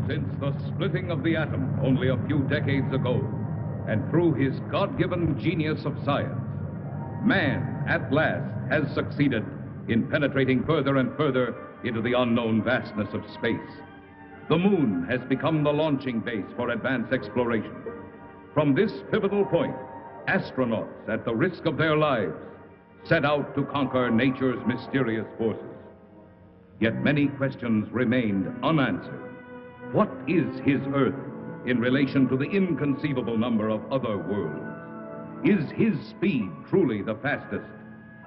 Since the splitting of the atom only a few decades ago, and through his God-given genius of science, man, at last, has succeeded in penetrating further and further into the unknown vastness of space. The moon has become the launching base for advanced exploration. From this pivotal point, astronauts, at the risk of their lives, set out to conquer nature's mysterious forces. Yet many questions remained unanswered. What is his Earth in relation to the inconceivable number of other worlds? Is his speed truly the fastest,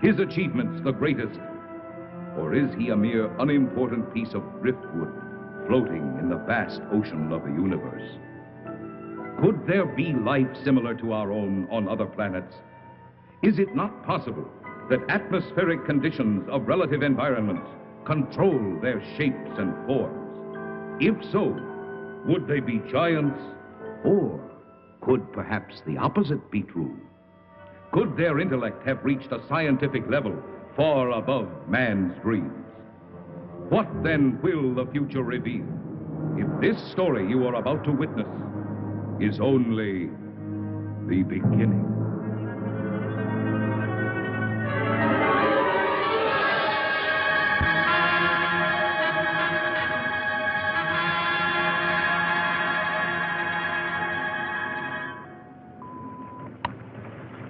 his achievements the greatest? Or is he a mere unimportant piece of driftwood floating in the vast ocean of the universe? Could there be life similar to our own on other planets? Is it not possible that atmospheric conditions of relative environments control their shapes and forms? If so, would they be giants? Or could perhaps the opposite be true? Could their intellect have reached a scientific level far above man's dreams? What then will the future reveal if this story you are about to witness is only the beginning?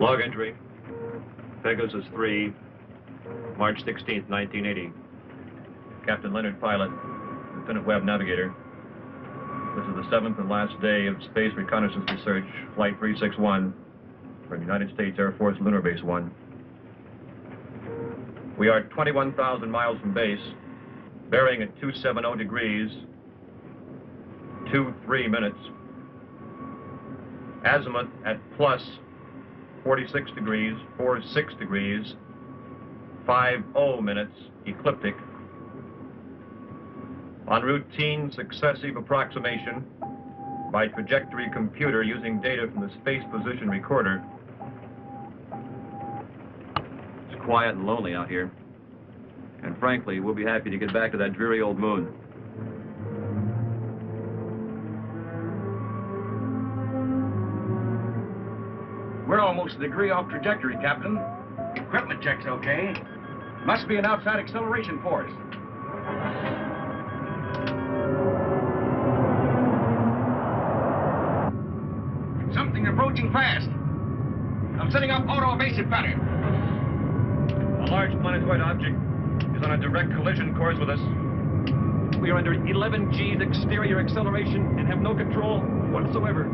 Log entry, Pegasus 3, March 16th, 1980. Captain Leonard, pilot, Lieutenant Webb, navigator. This is the 7th and last day of Space Reconnaissance Research, Flight 361, from United States Air Force Lunar Base 1. We are 21,000 miles from base, bearing at 270 degrees, 23 minutes. Azimuth at plus 46 degrees, 46 degrees, 50 minutes, ecliptic. On routine successive approximation by trajectory computer using data from the space position recorder. It's quiet and lonely out here. And frankly, we'll be happy to get back to that dreary old moon. We're almost a degree off trajectory, Captain. Equipment check's okay. Must be an outside acceleration force. Something approaching fast. I'm setting up auto-evasive pattern. A large planetoid object is on a direct collision course with us. We are under 11 G's exterior acceleration and have no control whatsoever.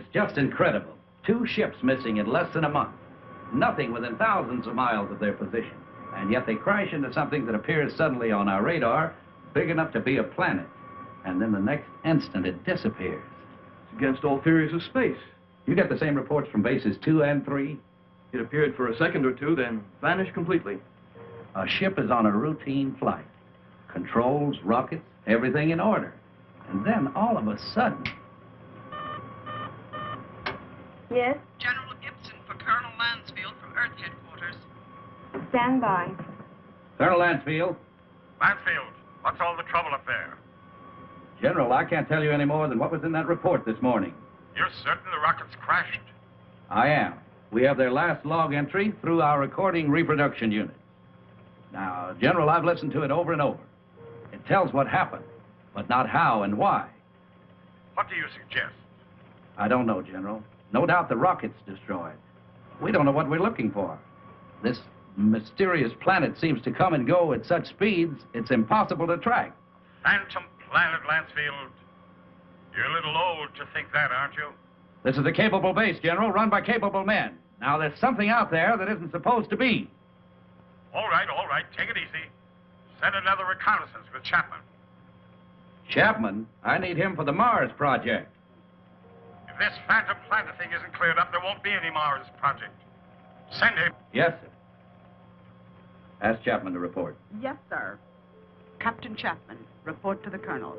It's just incredible. 2 ships missing in less than a month. Nothing within thousands of miles of their position. And yet they crash into something that appears suddenly on our radar, big enough to be a planet. And then the next instant it disappears. It's against all theories of space. You get the same reports from bases 2 and 3? It appeared for a second or two, then vanished completely. A ship is on a routine flight. Controls, rockets, everything in order. And then all of a sudden... Yes? General Gibson for Colonel Lansfield from Earth Headquarters. Stand by. Colonel Lansfield. Lansfield, what's all the trouble up there? General, I can't tell you any more than what was in that report this morning. You're certain the rockets crashed? I am. We have their last log entry through our recording reproduction unit. Now, General, I've listened to it over and over. It tells what happened, but not how and why. What do you suggest? I don't know, General. No doubt the rocket's destroyed. We don't know what we're looking for. This mysterious planet seems to come and go at such speeds, it's impossible to track. Phantom planet, Lansfield. You're a little old to think that, aren't you? This is a capable base, General, run by capable men. Now, there's something out there that isn't supposed to be. All right, take it easy. Send another reconnaissance with Chapman. Chapman? I need him for the Mars project. If this Phantom planet thing isn't cleared up, there won't be any Mars project. Send him. Yes, sir. Ask Chapman to report. Yes, sir. Captain Chapman, report to the Colonel.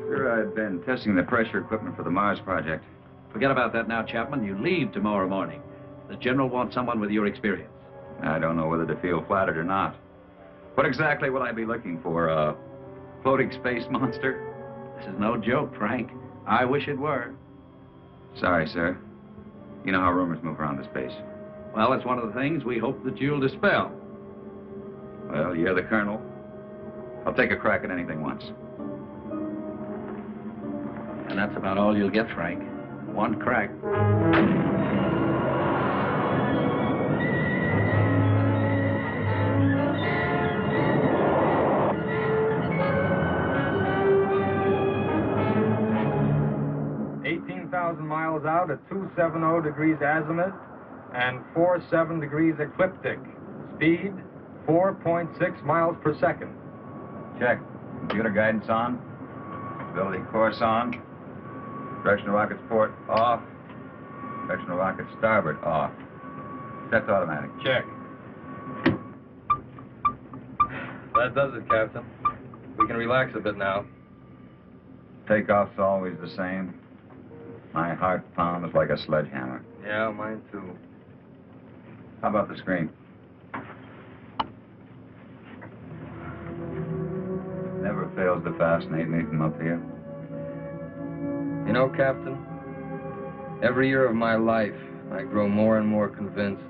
Sir, I've been testing the pressure equipment for the Mars project. Forget about that now, Chapman. You leave tomorrow morning. The General wants someone with your experience. I don't know whether to feel flattered or not. What exactly will I be looking for? A floating space monster? This is no joke, Frank. I wish it were. Sorry, sir. You know how rumors move around the space. Well, it's one of the things we hope that you'll dispel. Well, you're the colonel. I'll take a crack at anything once. And that's about all you'll get, Frank. One crack. 18,000 miles out at 270 degrees azimuth and 47 degrees ecliptic. Speed, 4.6 miles per second. Check. Computer guidance on. Stability course on. Directional rockets port off. Directional rockets starboard off. Set to automatic. Check. That does it, Captain. We can relax a bit now. Takeoff's always the same. My heart pounds like a sledgehammer. Yeah, mine too. How about the screen? Never fails to fascinate me from up here. You know, Captain, every year of my life, I grow more and more convinced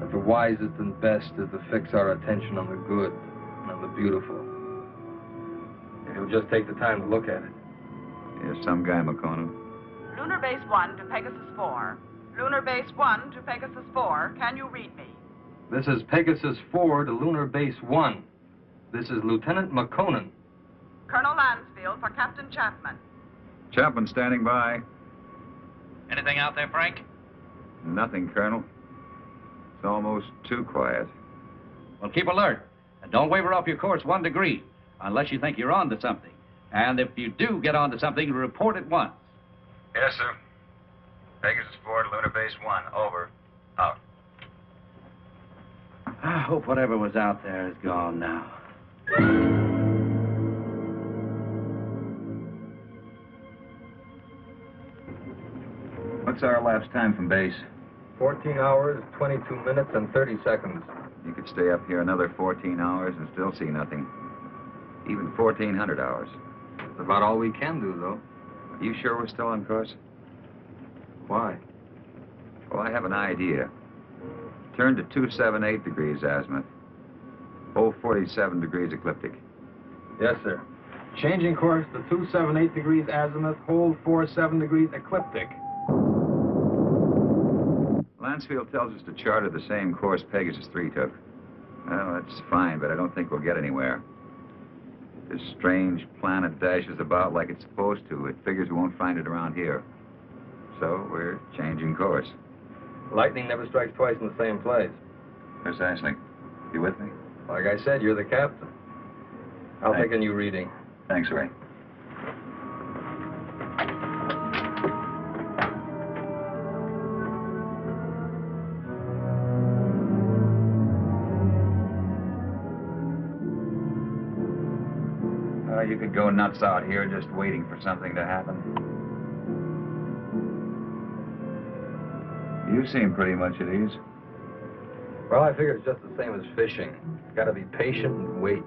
that the wisest and best is to fix our attention on the good and on the beautiful. If you'll just take the time to look at it. Here's some guy, McCona. Lunar Base 1 to Pegasus 4. Lunar Base 1 to Pegasus 4. Can you read me? This is Pegasus 4 to Lunar Base 1. This is Lieutenant McConan. Colonel Lansfield for Captain Chapman. Chapman standing by. Anything out there, Frank? Nothing, Colonel. It's almost too quiet. Well, keep alert. And don't waver off your course 1 degree, unless you think you're on to something. And if you do get on to something, report at once. Yes, sir. Pegasus 4 to Lunar Base 1. Over. Out. I hope whatever was out there is gone now. What's our elapsed time from base? 14 hours, 22 minutes, and 30 seconds. You could stay up here another 14 hours and still see nothing. Even 1,400 hours. That's about all we can do, though. Are you sure we're still on course? Why? Well, I have an idea. Turn to 278 degrees azimuth. 047 degrees ecliptic. Yes, sir. Changing course to 278 degrees azimuth, hold 47 degrees ecliptic. Mansfield tells us to charter the same course Pegasus 3 took. Well, that's fine, but I don't think we'll get anywhere. This strange planet dashes about like it's supposed to. It figures we won't find it around here. So we're changing course. Lightning never strikes twice in the same place. Precisely. You with me? Like I said, you're the captain. I'll take a new reading. Thanks, Ray. You could go nuts out here just waiting for something to happen. You seem pretty much at ease. Well, I figure it's just the same as fishing. Gotta be patient and wait.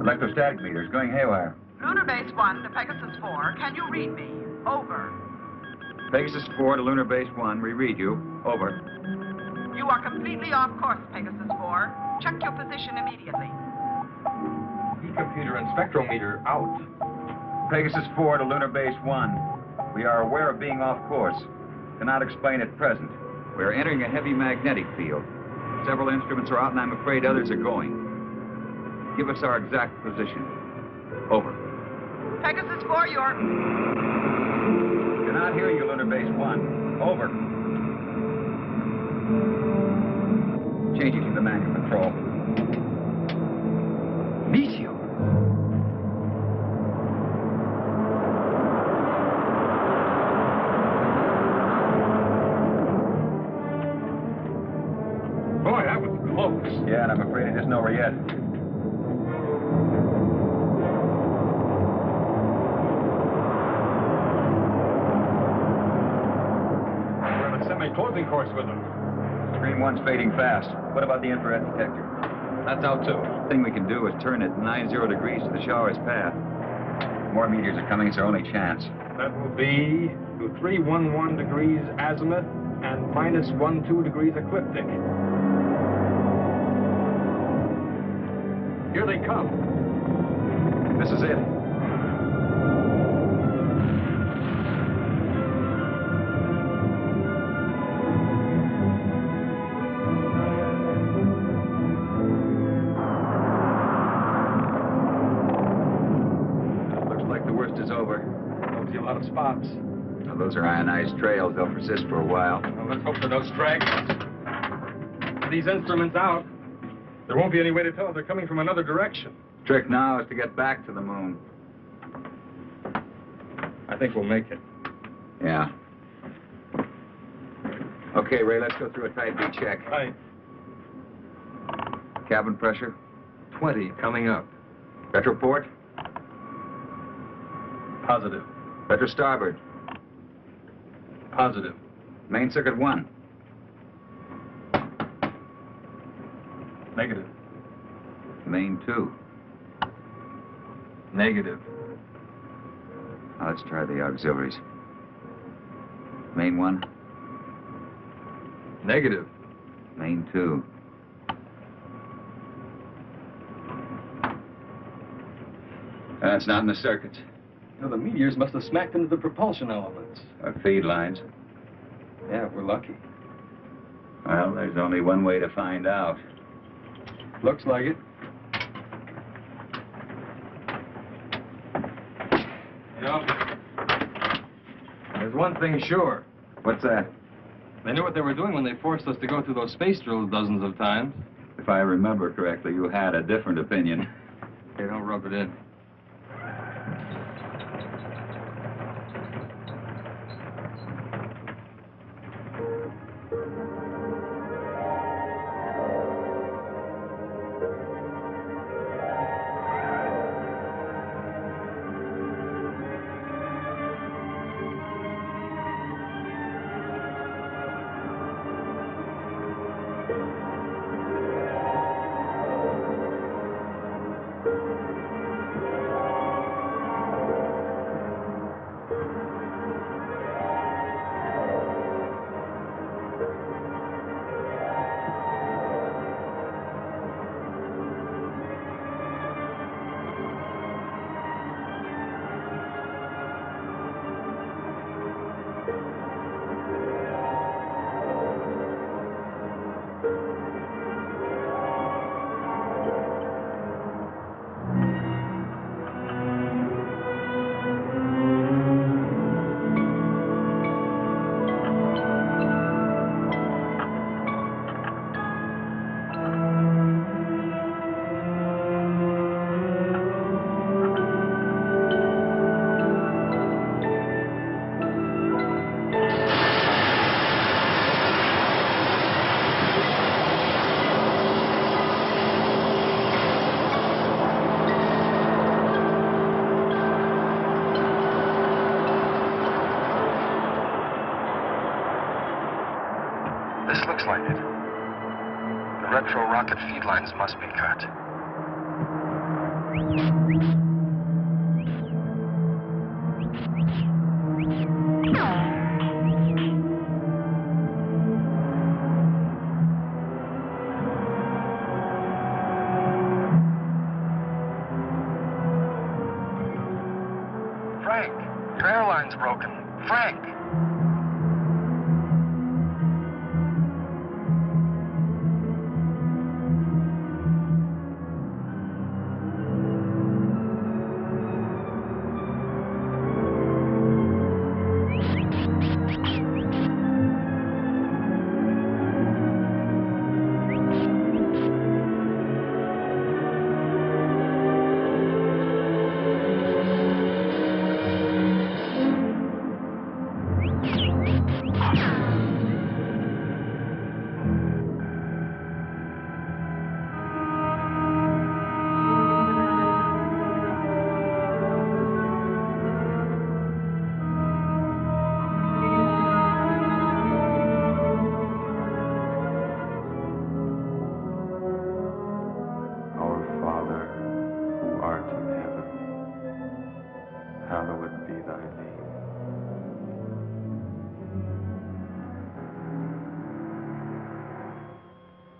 Electrostatic meters going haywire. Lunar Base 1 to Pegasus 4. Can you read me? Over. Pegasus 4 to Lunar Base 1. We read you. Over. You are completely off course, Pegasus 4. Check your position immediately. E-computer and spectrometer out. Pegasus 4 to Lunar Base 1. We are aware of being off course. Cannot explain at present. We are entering a heavy magnetic field. Several instruments are out, and I'm afraid others are going. Give us our exact position. Over. Pegasus 4, you're... Cannot hear you, Lunar Base 1. Over. Changing to the manual control. Meteor. Boy, that was close. Yeah, and I'm afraid it isn't over yet. We're on a semi-closing course with them. Screen 1's fading fast. What about the infrared detector? That's out, too. The thing we can do is turn it 90 degrees to the shower's path. More meteors are coming, it's our only chance. That will be 311 degrees azimuth and minus 12 degrees ecliptic. Here they come. This is it. Looks like the worst is over. Don't see a lot of spots. Now, those are ionized trails. They'll persist for a while. Well, let's hope for no stragglers. With these instruments out, there won't be any way to tell if they're coming from another direction. Trick now is to get back to the moon. I think we'll make it. Yeah. Okay, Ray, let's go through a type B check. Right. Cabin pressure. 20 coming up. Retroport. Positive. Retro starboard. Positive. Main circuit 1. Negative. Main 2. Negative. Now let's try the auxiliaries. Main 1. Negative. Main 2. That's not in the circuits. Now, the meteors must have smacked into the propulsion elements. Or feed lines. Yeah, we're lucky. Well, there's only one way to find out. Looks like it. Yeah. There's one thing sure. What's that? They knew what they were doing when they forced us to go through those space drills dozens of times. If I remember correctly, you had a different opinion. They don't rub it in. looks like it. The retro rocket feed lines must be cut. Frank, your airline's broken. Frank!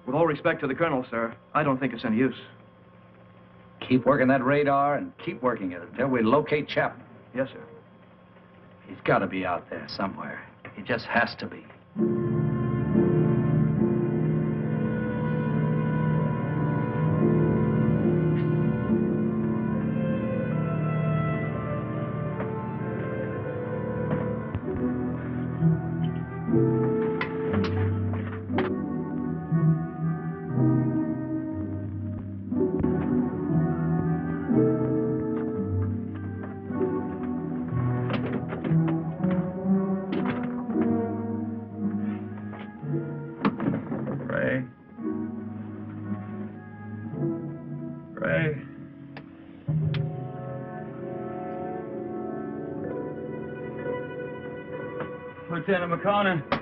With all respect to the Colonel, sir, I don't think it's any use. Keep working that radar and keep working it until we locate Chapman. Yes, sir. He's got to be out there somewhere. He just has to be. Lieutenant McConnell.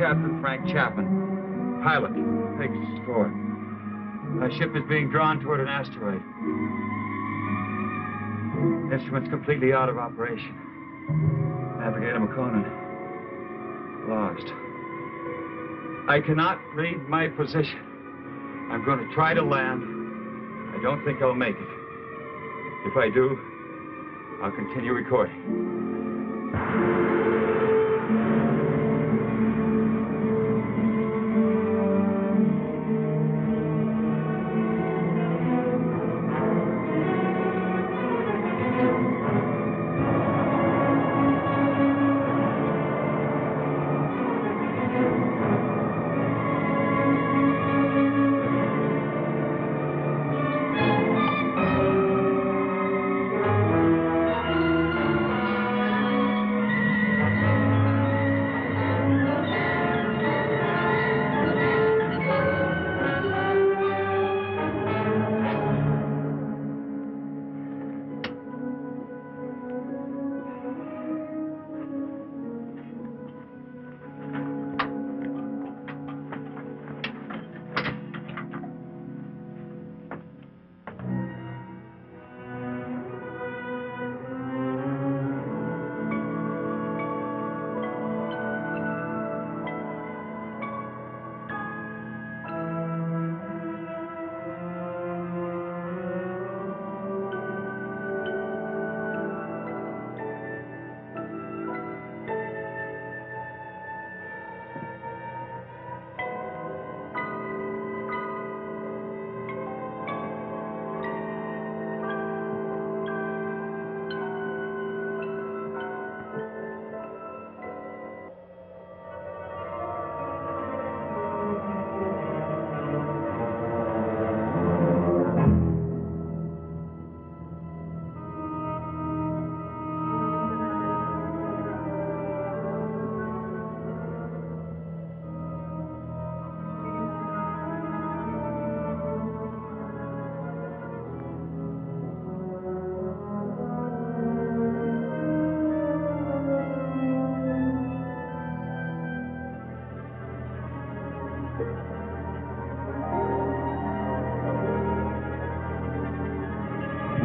Captain Frank Chapman, pilot, Pegasus 4. My ship is being drawn toward an asteroid. Instruments completely out of operation. Navigator McConan, lost. I cannot read my position. I'm going to try to land. I don't think I'll make it. If I do, I'll continue recording.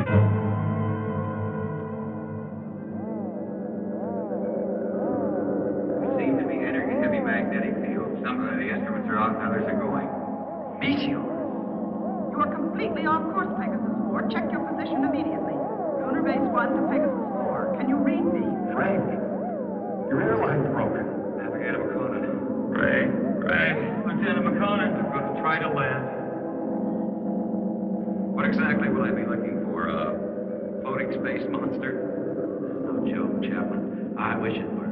We seem to be entering a heavy magnetic field. Some of the instruments are off, others are going. Meteor! You are completely off course, Pegasus 4. Check your position immediately. Lunar Base 1 to Pegasus 4. Can you read me? Frank, your airline's broken. Navigator McConan. Ray? Lieutenant McConan. I'm going to try to land. What exactly will I be looking for? A floating space monster? No joke, Chaplain. I wish it were.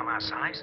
Our size?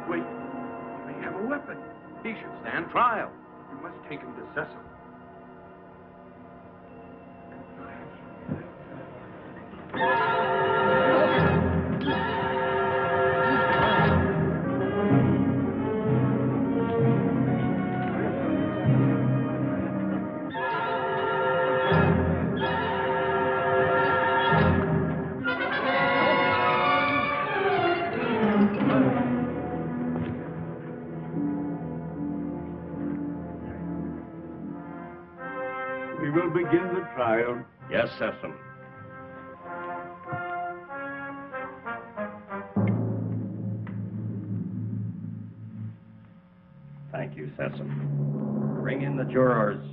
Wait, he may have a weapon. He should stand trial. We must take him to Cecil. We will begin the trial. Yes, Cecil. Thank you, Cecil. Bring in the jurors.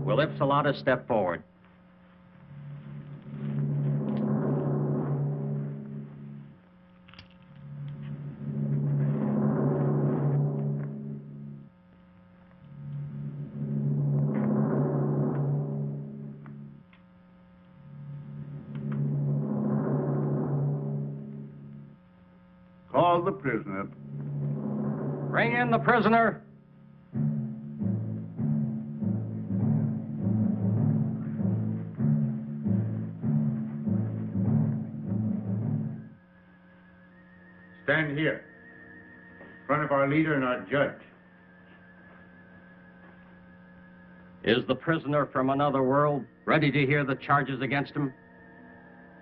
Will Ipsilata step forward? call the prisoner. Bring in the prisoner. Stand here, in front of our leader and our judge. Is the prisoner from another world ready to hear the charges against him?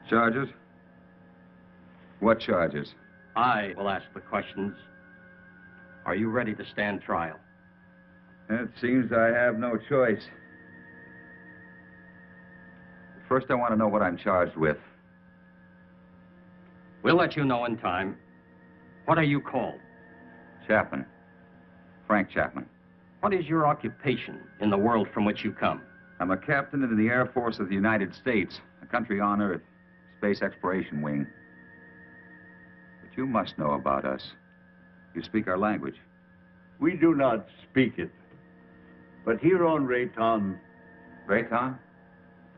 Charges? What charges? I will ask the questions. Are you ready to stand trial? It seems I have no choice. First, I want to know what I'm charged with. We'll let you know in time. What are you called? Chapman. Frank Chapman. What is your occupation in the world from which you come? I'm a captain in the Air Force of the United States, a country on Earth, Space Exploration Wing. But you must know about us. You speak our language. We do not speak it. But here on Rayton... Rayton?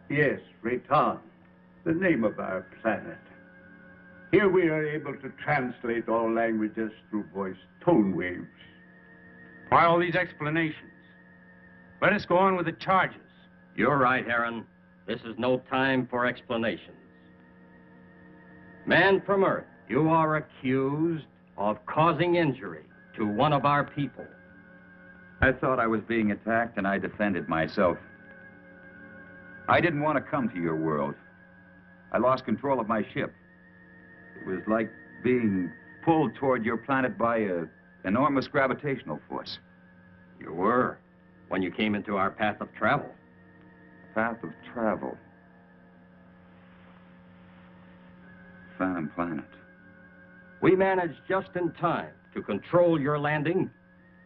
Yes, Rayton, the name of our planet. Here we are able to translate all languages through voice tone waves. Why all these explanations? Let us go on with the charges. You're right, Aaron. This is no time for explanations. Man from Earth, you are accused of causing injury to one of our people. I thought I was being attacked, and I defended myself. I didn't want to come to your world. I lost control of my ship. It was like being pulled toward your planet by an enormous gravitational force. You were, when you came into our path of travel. Path of travel. Phantom planet. We managed just in time to control your landing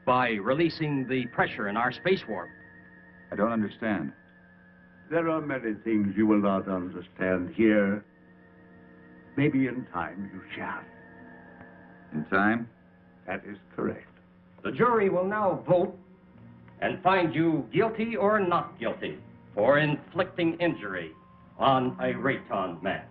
by releasing the pressure in our space warp. I don't understand. There are many things you will not understand here. Maybe in time you shall. In time? That is correct. The jury will now vote and find you guilty or not guilty for inflicting injury on a Rayton man.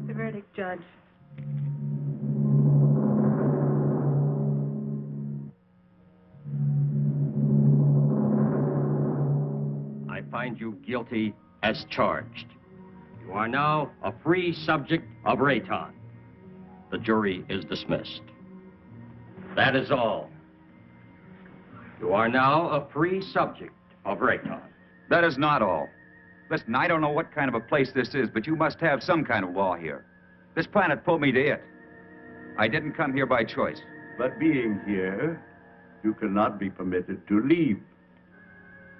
The verdict, Judge. I find you guilty as charged. You are now a free subject of Rayton. The jury is dismissed. That is all. You are now a free subject of Rayton. That is not all. Listen, I don't know what kind of a place this is, but you must have some kind of law here. This planet pulled me to it. I didn't come here by choice. But being here, you cannot be permitted to leave.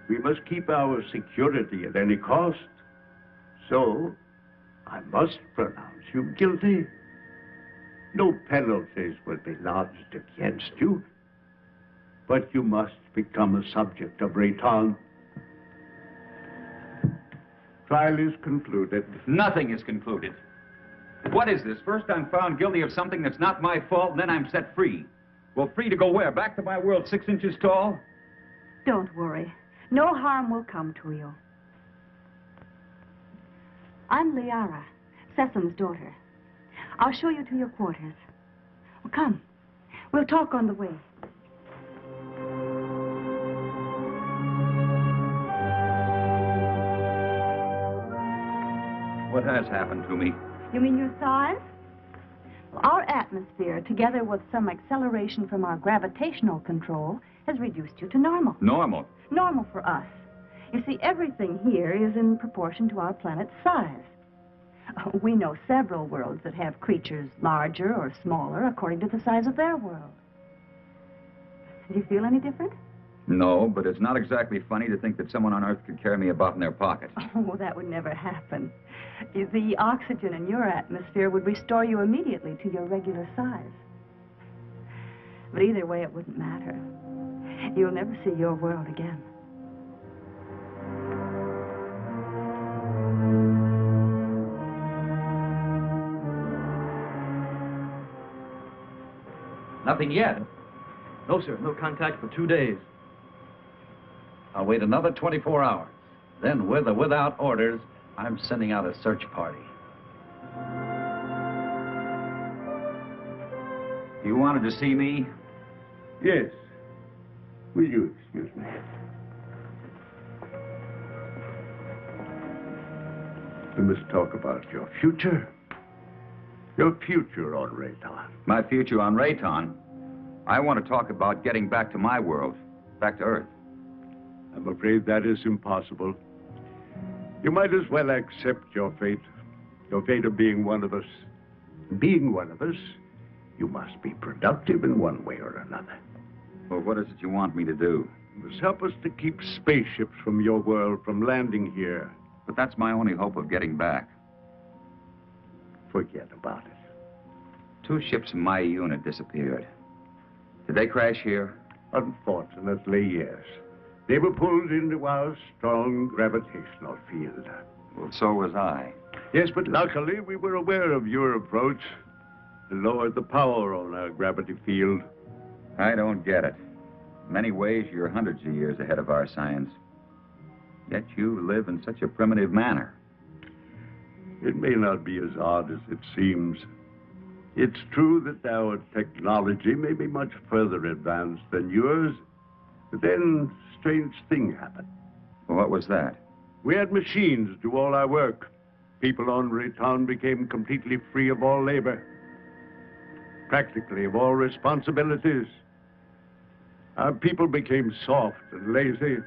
We must keep our security at any cost. So, I must pronounce you guilty. No penalties will be lodged against you. But you must become a subject of Rayton. Trial is concluded. Nothing is concluded. What is this? First I'm found guilty of something that's not my fault, and then I'm set free. Well, free to go where? Back to my world 6 inches tall? Don't worry. No harm will come to you. I'm Liara, Sesam's daughter. I'll show you to your quarters. Well, come. We'll talk on the way. What has happened to me? You mean your size? Well, our atmosphere, together with some acceleration from our gravitational control, has reduced you to normal. Normal? Normal for us. You see, everything here is in proportion to our planet's size. We know several worlds that have creatures larger or smaller according to the size of their world. Do you feel any different? No, but it's not exactly funny to think that someone on Earth could carry me about in their pocket. Oh, that would never happen. The oxygen in your atmosphere would restore you immediately to your regular size. But either way, it wouldn't matter. You'll never see your world again. Nothing yet. No, sir. No contact for 2 days. I'll wait another 24 hours. Then, with or without orders, I'm sending out a search party. You wanted to see me? Yes. Will you excuse me? We must talk about your future. Your future on Rayton. My future on Rayton? I want to talk about getting back to my world, back to Earth. I'm afraid that is impossible. You might as well accept your fate of being one of us. Being one of us, you must be productive in one way or another. Well, what is it you want me to do? You must help us to keep spaceships from your world from landing here. But that's my only hope of getting back. Forget about it. 2 ships in my unit disappeared. Did they crash here? Unfortunately, yes. They were pulled into our strong gravitational field. Well, so was I. Yes, but luckily we were aware of your approach and lowered the power on our gravity field. I don't get it. In many ways, you're hundreds of years ahead of our science. Yet you live in such a primitive manner. It may not be as odd as it seems. It's true that our technology may be much further advanced than yours, but then a strange thing happened. Well, what was that? We had machines do all our work. People on Rayton became completely free of all labor, practically of all responsibilities. Our people became soft and lazy.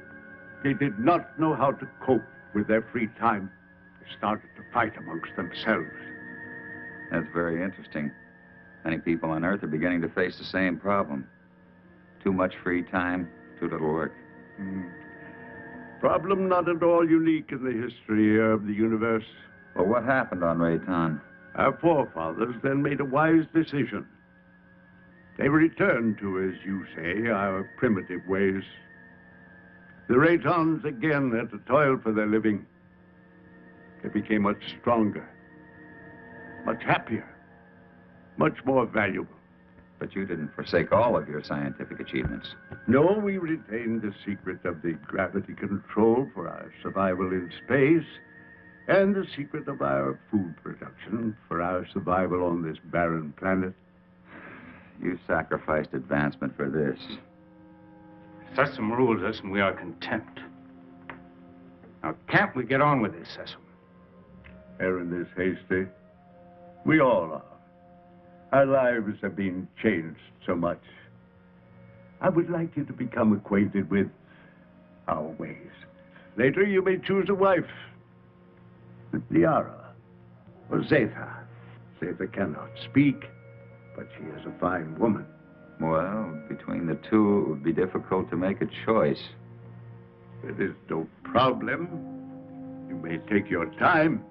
They did not know how to cope with their free time. They started to fight amongst themselves. That's very interesting. Many people on Earth are beginning to face the same problem. Too much free time, too little work. Problem not at all unique in the history of the universe. Well, what happened on Rayton? Our forefathers then made a wise decision. They returned to, as you say, our primitive ways. The Raytons again had to toil for their living. They became much stronger, much happier, much more valuable. But you didn't forsake all of your scientific achievements. No, we retained the secret of the gravity control for our survival in space, and the secret of our food production for our survival on this barren planet. You sacrificed advancement for this. Sesame rules us, and we are content. Now, can't we get on with this, Sesame? Aaron is hasty. We all are. Our lives have been changed so much. I would like you to become acquainted with our ways. Later, you may choose a wife. With Liara or Zetha. Zetha cannot speak, but she is a fine woman. Well, between the two, it would be difficult to make a choice. It is no problem. You may take your time,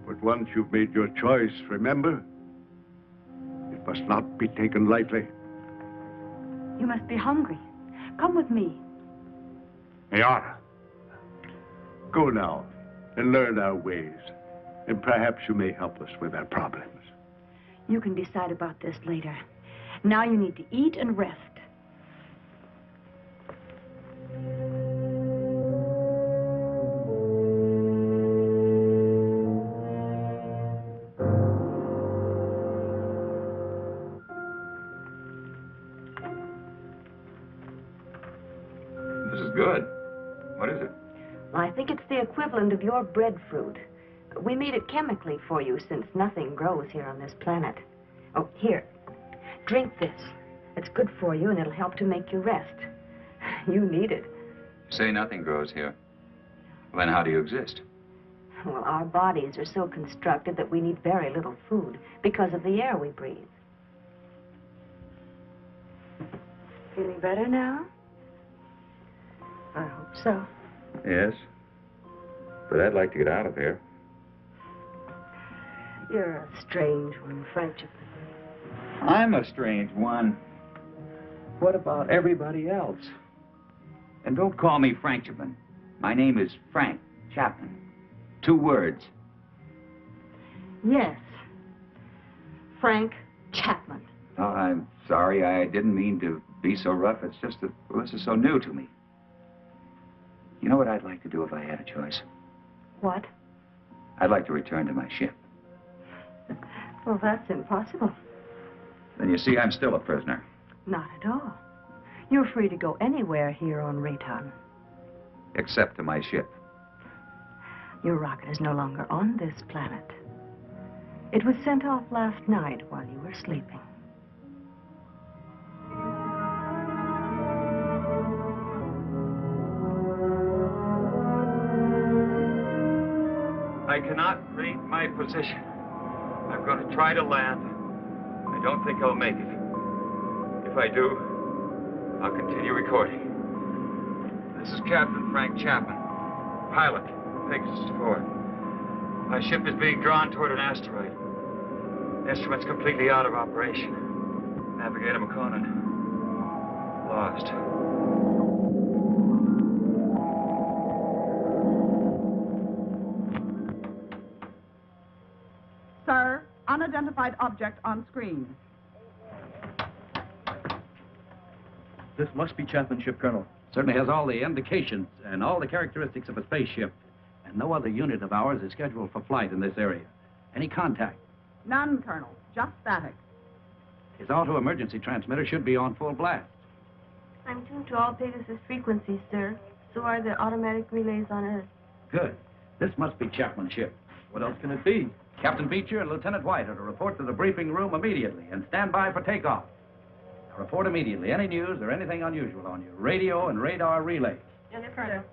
but once you've made your choice, remember, it must not be taken lightly. You must be hungry. Come with me. Liara. Go now and learn our ways, and perhaps you may help us with our problems. You can decide about this later. Now you need to eat and rest. This is good. What is it? Well, I think it's the equivalent of your breadfruit. We made it chemically for you since nothing grows here on this planet. Oh, here. Drink this. It's good for you and it'll help to make you rest. You need it. You say nothing grows here. Well, then how do you exist? Well, our bodies are so constructed that we need very little food because of the air we breathe. Feeling better now? I hope so. Yes. But I'd like to get out of here. You're a strange one, Frenchman. I'm a strange one. What about everybody else? And don't call me Frenchman. My name is Frank Chapman. 2 words. Yes. Frank Chapman. Oh, I'm sorry. I didn't mean to be so rough. It's just that this is so new to me. You know what I'd like to do if I had a choice? What? I'd like to return to my ship. Well, that's impossible. Then you see, I'm still a prisoner. Not at all. You're free to go anywhere here on Rayton. Except to my ship. Your rocket is no longer on this planet. It was sent off last night while you were sleeping. I cannot read my position. I'm going to try to land. I don't think I'll make it. If I do, I'll continue recording. This is Captain Frank Chapman, pilot, Pegasus 4. My ship is being drawn toward an asteroid. Instruments completely out of operation. Navigator McConan, lost. Sir, unidentified object on screen. This must be Chapman's ship, Colonel. Certainly has all the indications and all the characteristics of a spaceship. And no other unit of ours is scheduled for flight in this area. Any contact? None, Colonel. Just static. His auto-emergency transmitter should be on full blast. I'm tuned to all Pegasus frequencies, sir. So are the automatic relays on Earth. Good. This must be Chapman's ship. What else can it be? Captain Beecher and Lieutenant White are to report to the briefing room immediately and stand by for takeoff. Now report immediately any news or anything unusual on your radio and radar relays. Yes, Colonel.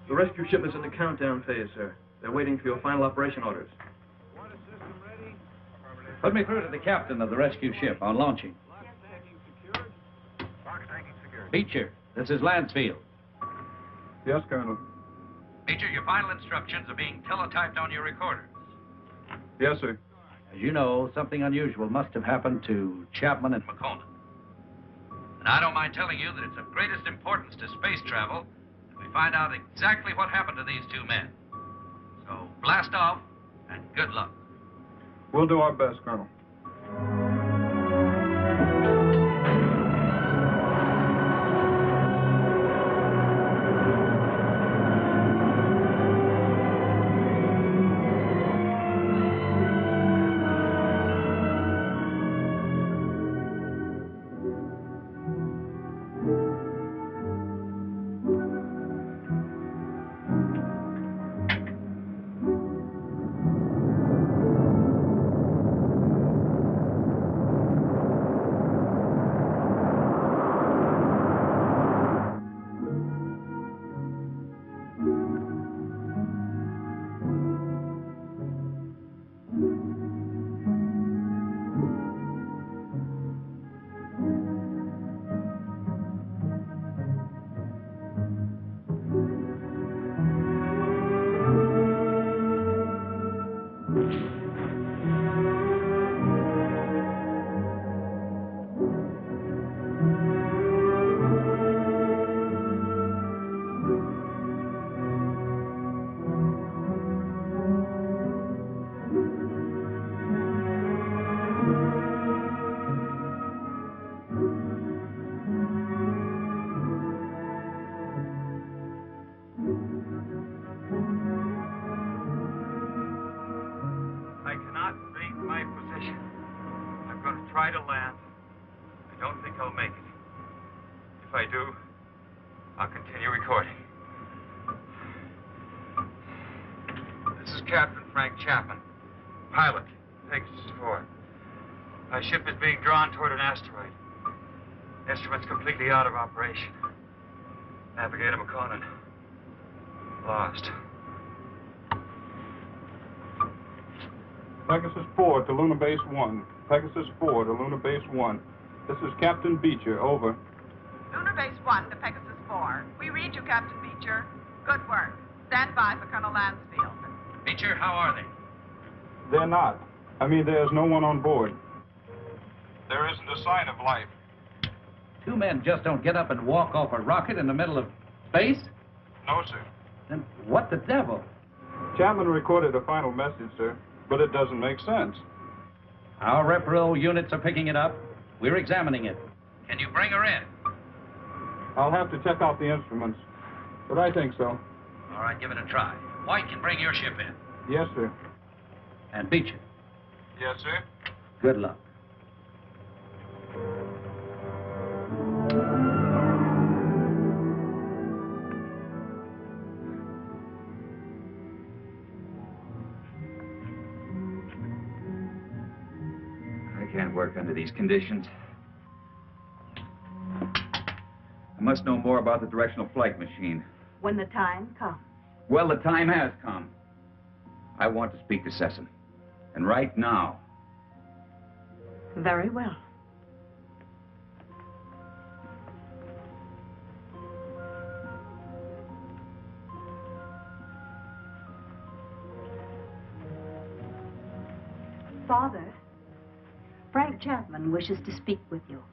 The rescue ship is in the countdown phase, sir. They're waiting for your final operation orders. Put me through to the captain of the rescue ship on launching. Beecher, this is Lansfield. Yes, Colonel. Beecher, your final instructions are being teletyped on your recorders. Yes, sir. As you know, something unusual must have happened to Chapman and McConan. And I don't mind telling you that it's of greatest importance to space travel that we find out exactly what happened to these two men. So blast off and good luck. We'll do our best, Colonel. Try to land. I don't think I'll make it. If I do, I'll continue recording. This is Captain Frank Chapman, pilot, Pegasus 4. My ship is being drawn toward an asteroid. Instruments completely out of operation. Navigator McConan, lost. Pegasus 4 to Lunar Base 1. Pegasus 4 to Lunar Base 1. This is Captain Beecher, over. Lunar Base 1 to Pegasus 4. We read you, Captain Beecher. Good work. Stand by for Colonel Lansfield. Beecher, how are they? They're not. I mean, there's no one on board. There isn't a sign of life. Two men just don't get up and walk off a rocket in the middle of space? No, sir. Then what the devil? Chapman recorded a final message, sir, but it doesn't make sense. Our repro units are picking it up. We're examining it. Can you bring her in? I'll have to check out the instruments, but I think so. All right, give it a try. White can bring your ship in. Yes, sir. And Beecher. Yes, sir. Good luck. I can't work under these conditions. I must know more about the directional flight machine. When the time comes. Well, the time has come. I want to speak to Sesson. And right now. Very well. Father, Frank Chapman wishes to speak with you.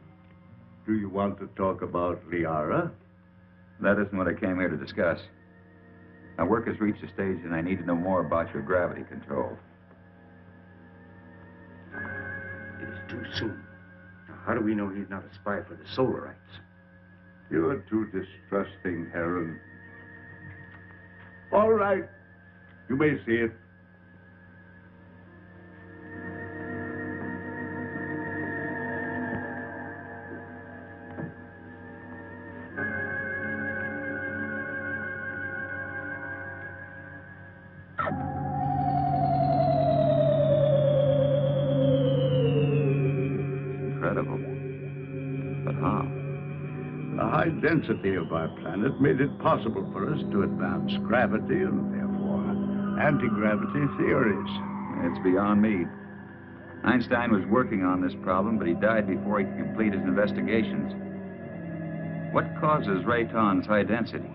Do you want to talk about Liara? That isn't what I came here to discuss. My work has reached a stage and I need to know more about your gravity control. It is too soon. Now, how do we know he's not a spy for the Solarites? You're too distrusting, Heron. All right. You may see it. The density of our planet made it possible for us to advance gravity and therefore anti-gravity theories. It's beyond me. Einstein was working on this problem, but he died before he could complete his investigations. What causes Rayton's high density?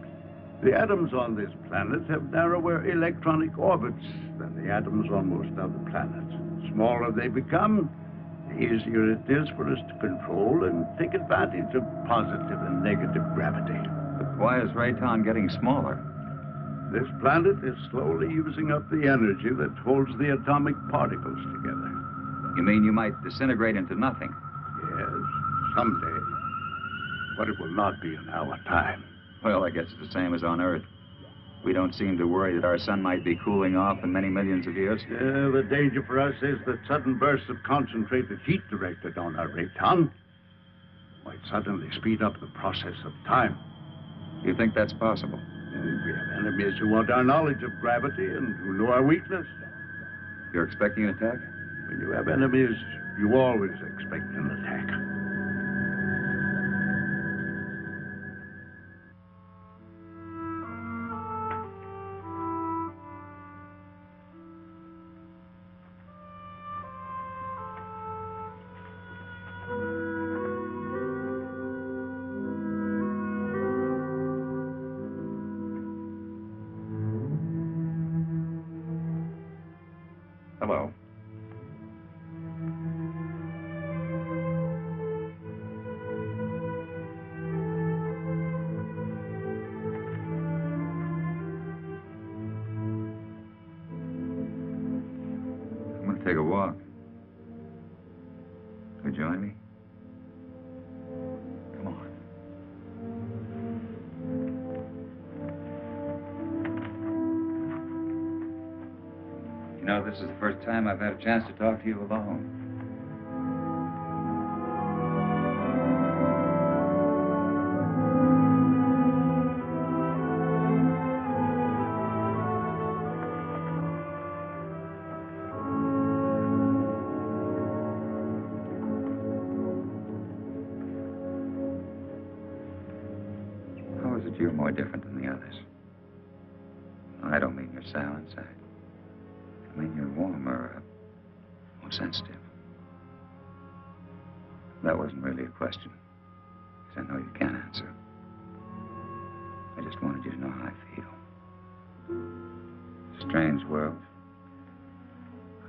The atoms on this planet have narrower electronic orbits than the atoms on most other planets. The smaller they become, the easier it is for us to control and take advantage of positive and negative gravity. But why is Rayton getting smaller? This planet is slowly using up the energy that holds the atomic particles together. You mean you might disintegrate into nothing? Yes, someday. But it will not be in our time. Well, I guess it's the same as on Earth. We don't seem to worry that our sun might be cooling off in many millions of years. The danger for us is that sudden bursts of concentrated heat directed on our Rayton might suddenly speed up the process of time. You think that's possible? And we have enemies who want our knowledge of gravity and who know our weakness. You're expecting an attack? When you have enemies, you always expect an attack. Hello. I'm going to take a walk. Will you join me? Come on. You know, this is the first time I've had a chance to talk to you alone. How is it you're more different than the others? I don't mean you're sour inside. I mean, you're warmer, more sensitive. That wasn't really a question, because I know you can't answer. I just wanted you to know how I feel. It's a strange world.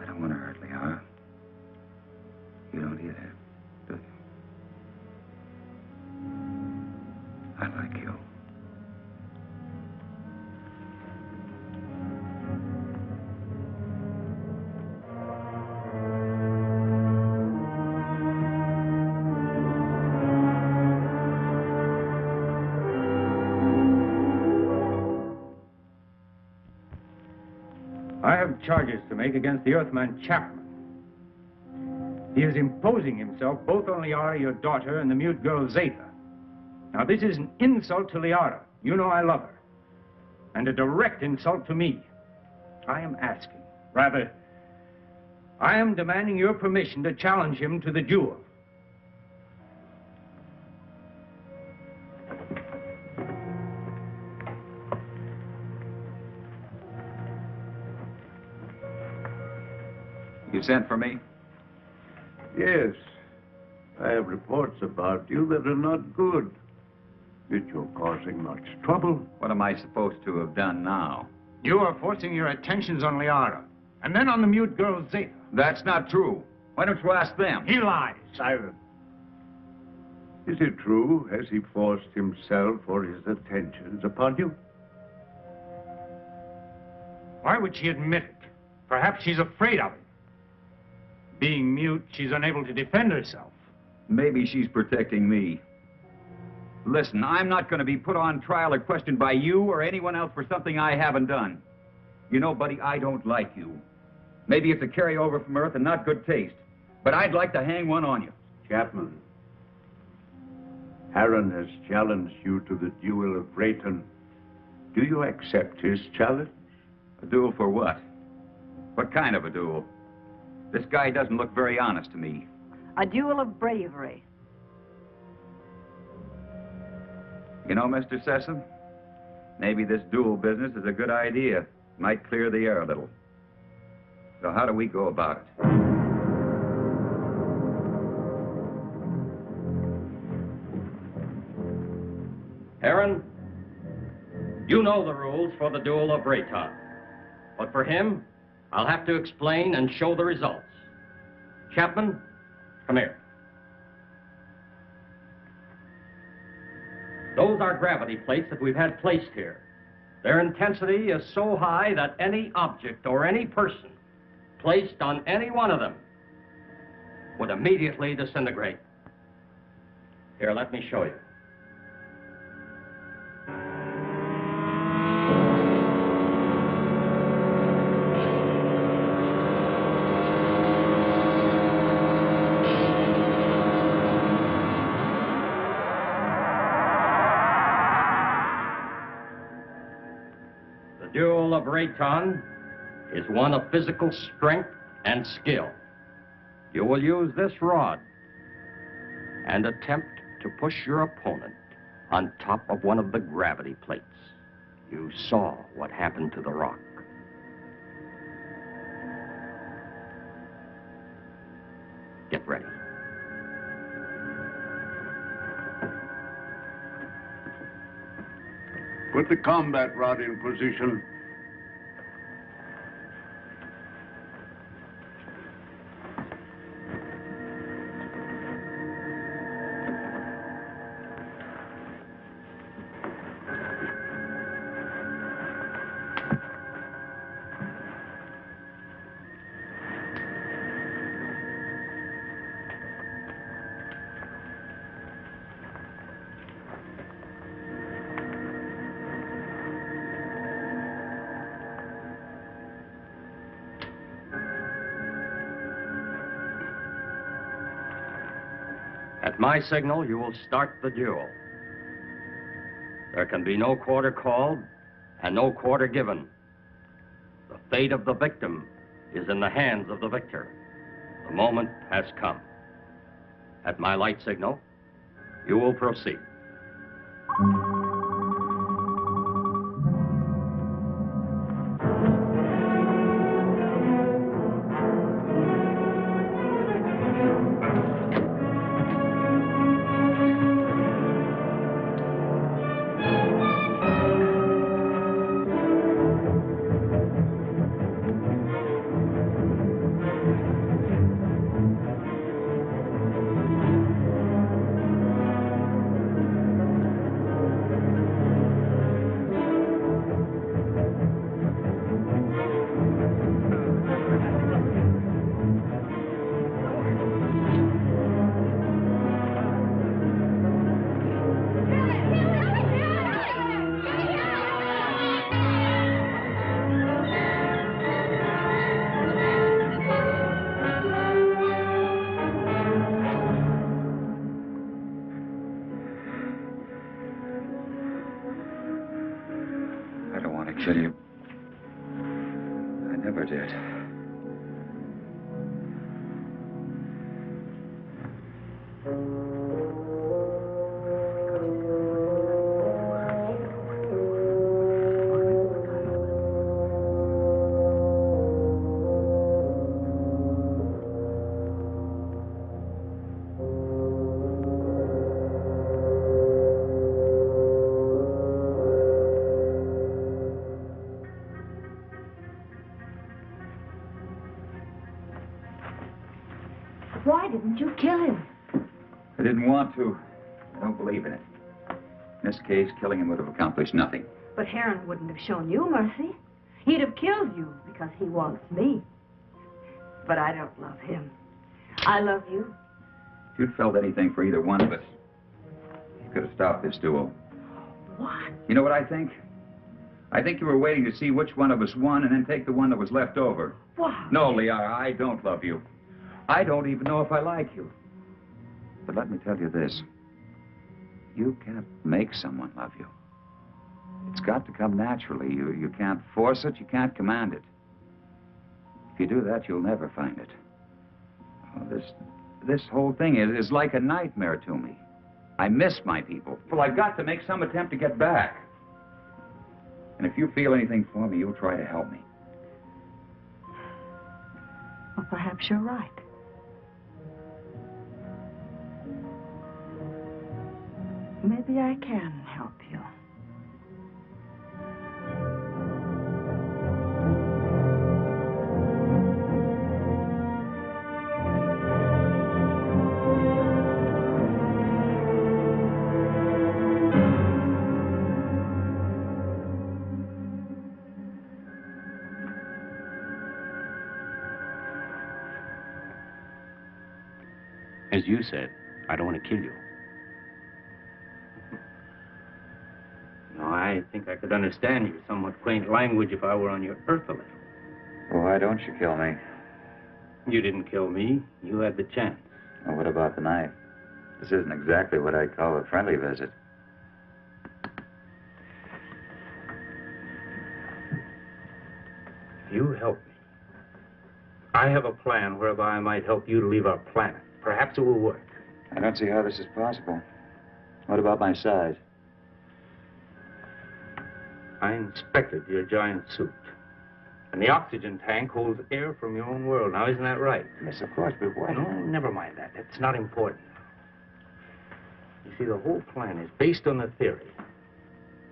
I don't want to hurt Liara. You don't either, do you? I like you. of charges to make against the Earthman Chapman. He is imposing himself both on Liara, your daughter, and the mute girl Zeta. Now, this is an insult to Liara. You know I love her. And a direct insult to me. I am asking, rather, I am demanding your permission to challenge him to the duel. You sent for me? Yes. I have reports about you that are not good. That you're causing much trouble. What am I supposed to have done now? You are forcing your attentions on Liara, and then on the mute girl Zeta. That's not true. Why don't you ask them? He lies. Silence. Is it true? Has he forced himself or his attentions upon you? Why would she admit it? Perhaps she's afraid of him. Being mute, she's unable to defend herself. Maybe she's protecting me. Listen, I'm not going to be put on trial or questioned by you or anyone else for something I haven't done. You know, buddy, I don't like you. Maybe it's a carryover from Earth and not good taste, but I'd like to hang one on you. Chapman, Aaron has challenged you to the duel of Rayton. Do you accept his challenge? A duel for what? What kind of a duel? This guy doesn't look very honest to me. A duel of bravery. You know, Mr. Sessom, maybe this duel business is a good idea. Might clear the air a little. So how do we go about it? Aaron, you know the rules for the duel of Rayton. But for him, I'll have to explain and show the results. Chapman, come here. Those are gravity plates that we've had placed here. Their intensity is so high that any object or any person placed on any one of them would immediately disintegrate. Here, let me show you. The duel of Rayton is one of physical strength and skill. You will use this rod and attempt to push your opponent on top of one of the gravity plates. You saw what happened to the rock. Get ready. Put the combat rod in position. At my signal, you will start the duel. There can be no quarter called and no quarter given. The fate of the victim is in the hands of the victor. The moment has come. At my light signal, you will proceed. tell you, I never did. Why didn't you kill him? I didn't want to. I don't believe in it. In this case, killing him would have accomplished nothing. But Heron wouldn't have shown you mercy. He'd have killed you because he wants me. But I don't love him. I love you. If you'd felt anything for either one of us, you could have stopped this duel. What? You know what I think? I think you were waiting to see which one of us won and then take the one that was left over. Why? No, Liara, I don't love you. I don't even know if I like you. But let me tell you this. You can't make someone love you. It's got to come naturally. You can't force it, you can't command it. If you do that, you'll never find it. Oh, this whole thing is like a nightmare to me. I miss my people. Well, I've got to make some attempt to get back. And if you feel anything for me, you'll try to help me. Well, perhaps you're right. Maybe I can help you. As you said, I don't want to kill you. No, I think I could understand your somewhat quaint language if I were on your Earth a little. Well, why don't you kill me? You didn't kill me. You had the chance. Well, what about the knife? This isn't exactly what I'd call a friendly visit. You help me. I have a plan whereby I might help you to leave our planet. Perhaps it will work. I don't see how this is possible. What about my size? I inspected your giant suit. And the oxygen tank holds air from your own world. Now, isn't that right? Yes, of course, but why? No, never mind that. It's not important. You see, the whole plan is based on the theory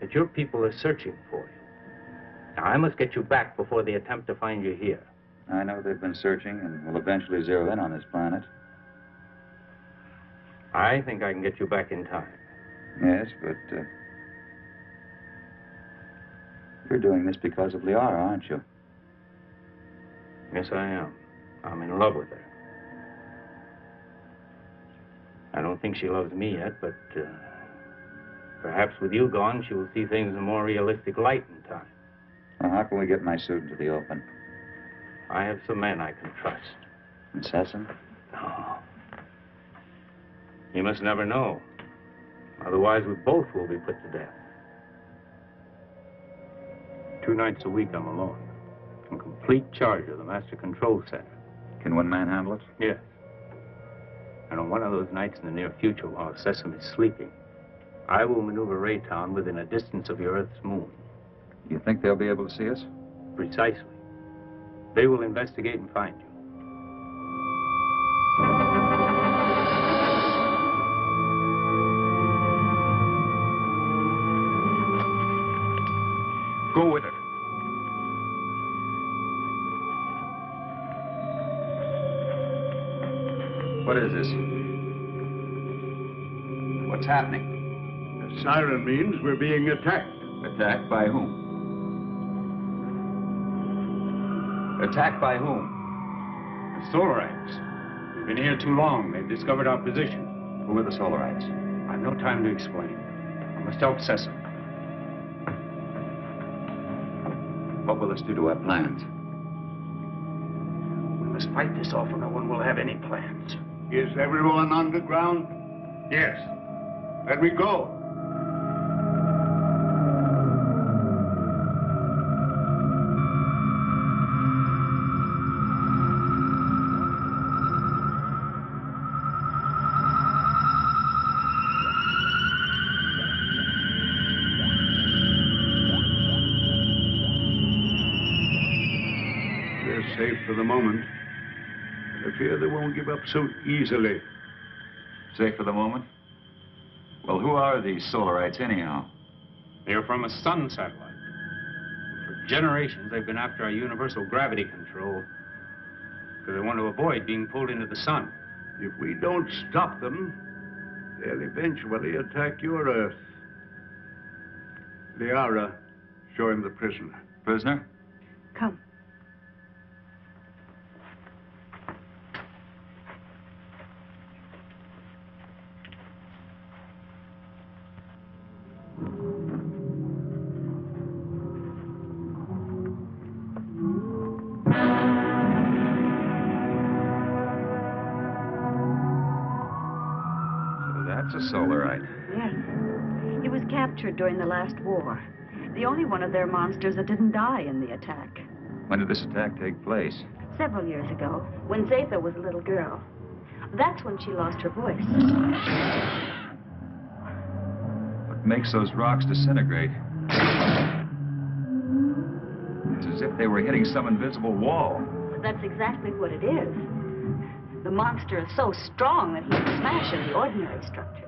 that your people are searching for you. Now, I must get you back before they attempt to find you here. I know they've been searching and will eventually zero in on this planet. I think I can get you back in time. Yes, but you're doing this because of Liara, aren't you? Yes, I am. I'm in love with her. I don't think she loves me yet, but perhaps with you gone, she will see things in a more realistic light in time. Well, how can we get my suit into the open? I have some men I can trust. Assassin? No. You must never know. Otherwise, we both will be put to death. 2 nights a week, I'm alone. In complete charge of the Master Control Center. Can one man handle it? Yes. And on one of those nights in the near future, while Sesame is sleeping, I will maneuver Raytown within a distance of your Earth's moon. You think they'll be able to see us? Precisely. They will investigate and find you. Go with it. What is this? What's happening? The siren means we're being attacked. Attacked by whom? Attacked by whom? The Solarites. We've been here too long. They've discovered our position. Who are the Solarites? I've no time to explain. I must help Sesame. What will this do to our plans? We must fight this off or no one will have any plans. Is everyone underground? Yes. Let me go. won't give up so easily. Safe for the moment? Well, who are these Solarites anyhow? They're from a sun satellite. For generations, they've been after our universal gravity control because they want to avoid being pulled into the sun. If we don't stop them, they'll eventually attack your Earth. Liara, show him the prisoner. Prisoner? Come. That's a Solarite. Yes. He was captured during the last war. The only one of their monsters that didn't die in the attack. When did this attack take place? Several years ago, when Zatha was a little girl. That's when she lost her voice. What makes those rocks disintegrate? It's as if they were hitting some invisible wall. That's exactly what it is. The monster is so strong that he can smash any ordinary structure.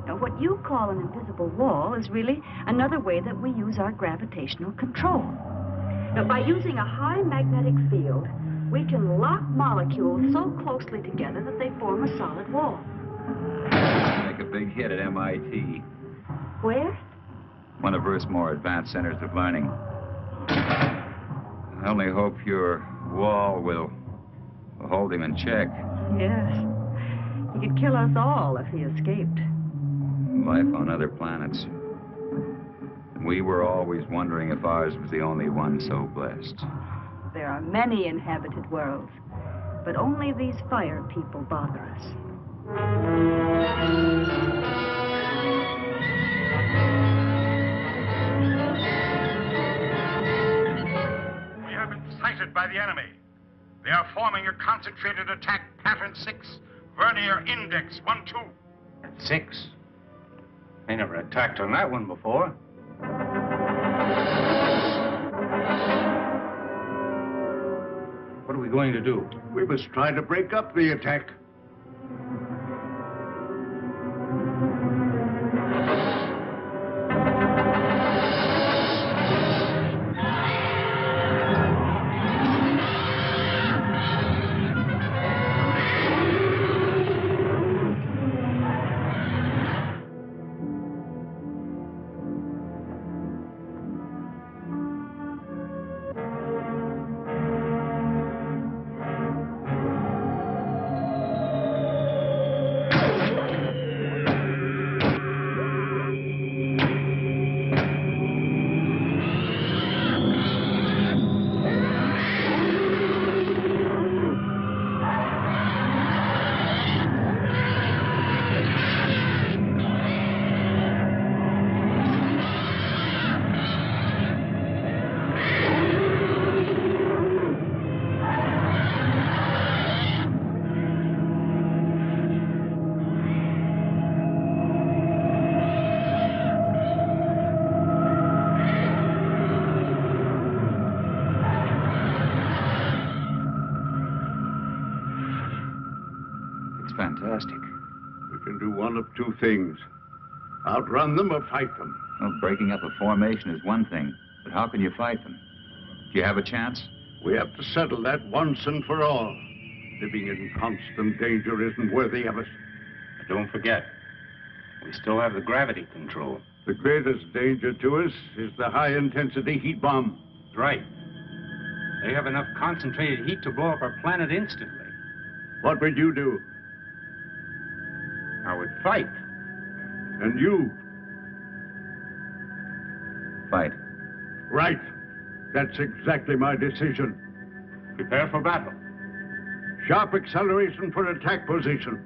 Now, what you call an invisible wall is really another way that we use our gravitational control. Now, by using a high magnetic field, we can lock molecules so closely together that they form a solid wall. Make a big hit at MIT. Where? One of Earth's more advanced centers of learning. I only hope your wall will hold him in check. Yes. He could kill us all if he escaped. Life on other planets. We were always wondering if ours was the only one so blessed. There are many inhabited worlds, but only these fire people bother us. We have been sighted by the enemy. They are forming a concentrated attack pattern 6, vernier index 1-2. 6? They never attacked on that one before. What are we going to do? We must try to break up the attack. Fantastic. We can do one of two things. Outrun them or fight them. Well, breaking up a formation is one thing, but how can you fight them? Do you have a chance? We have to settle that once and for all. Living in constant danger isn't worthy of us. But don't forget, we still have the gravity control. The greatest danger to us is the high-intensity heat bomb. That's right. They have enough concentrated heat to blow up our planet instantly. What would you do? I would fight. And you? Fight. Right. That's exactly my decision. Prepare for battle. Sharp acceleration for attack position.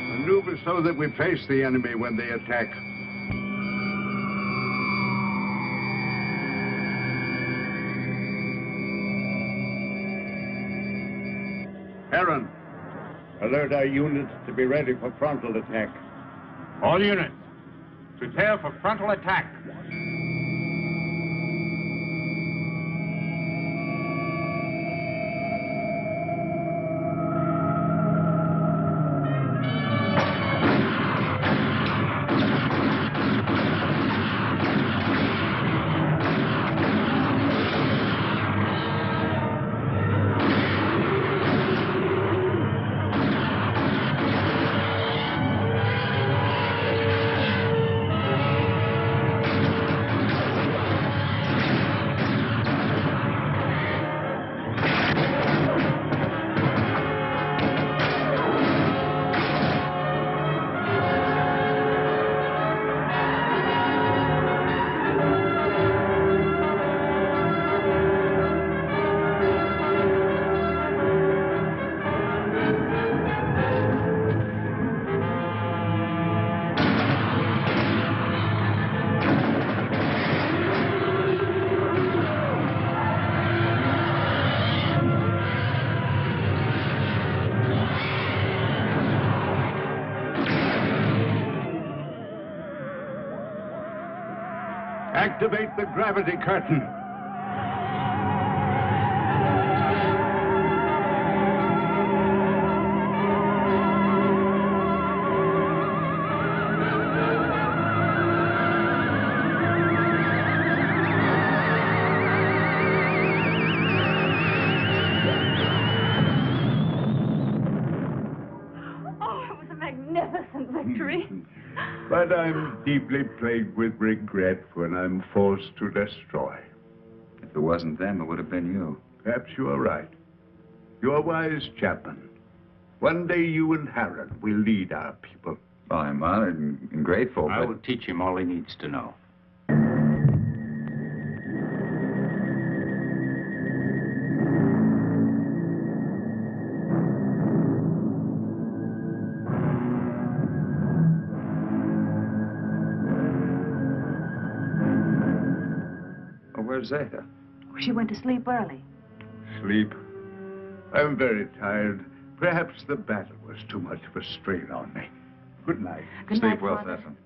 Maneuver so that we face the enemy when they attack. Aaron, alert our units to be ready for frontal attack. All units, Prepare for frontal attack. Activate the gravity curtain. Oh, it was a magnificent victory. But I'm deeply plagued with regret when I'm forced to destroy. If it wasn't them, it would have been you. Perhaps you are right. You're a wise chaplain. One day you and Harold will lead our people. Well, I'm honored and grateful, I but... will teach him all he needs to know. Where's Zeta? She went to sleep early. Sleep? I'm very tired. Perhaps the battle was too much of a strain on me. Good night. Good night, Sleep well, Father. Cecil.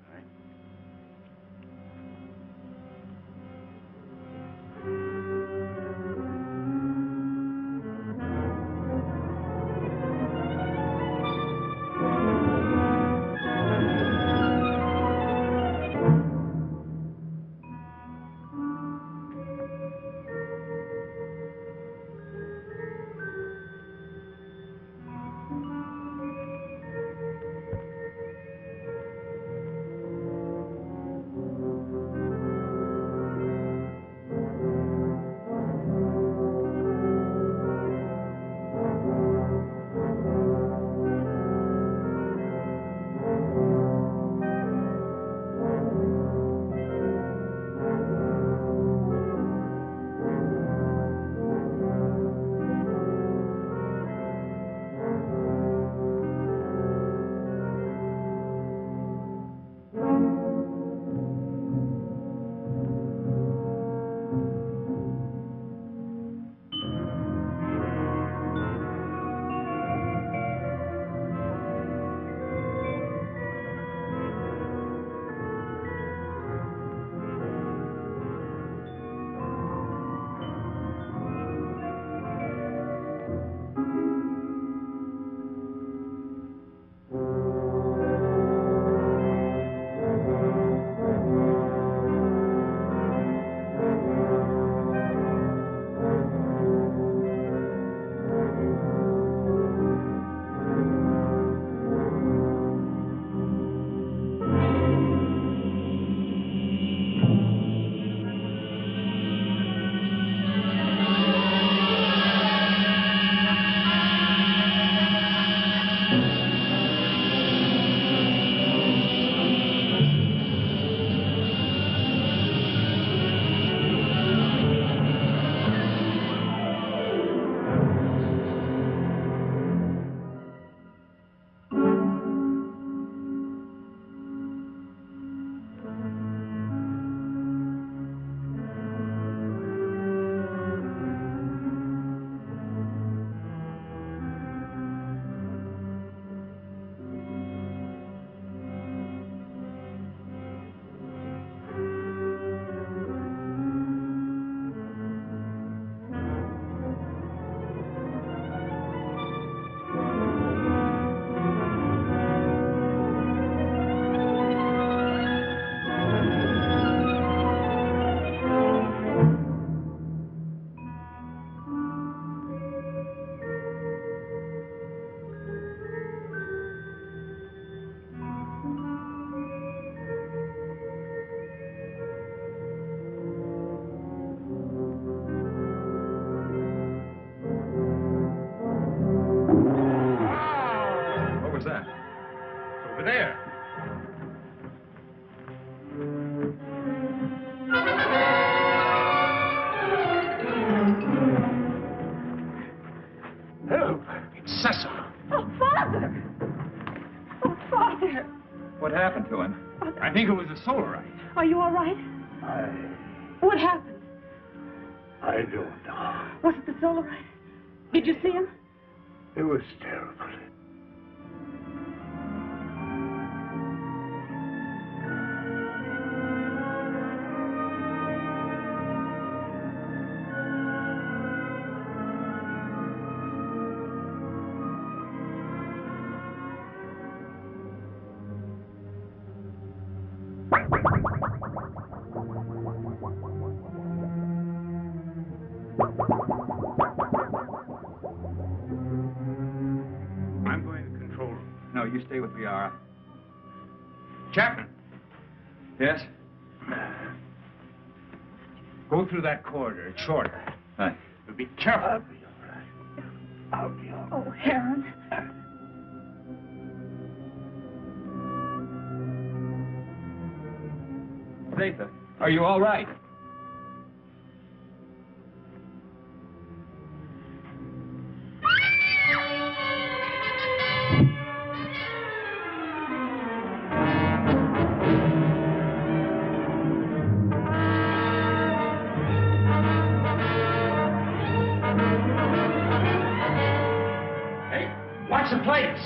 think it was a solarite. Are you all right? What happened? I don't know. Was it the solarite? Did you see him? It was terrible. I'm going to the control room. No, you stay with Liara. Chapman, Yes? go through that corridor. It's shorter. Hi. But be careful. I'll be all right. Oh, Heron. Zeta, are you all right? Hey, watch the plates!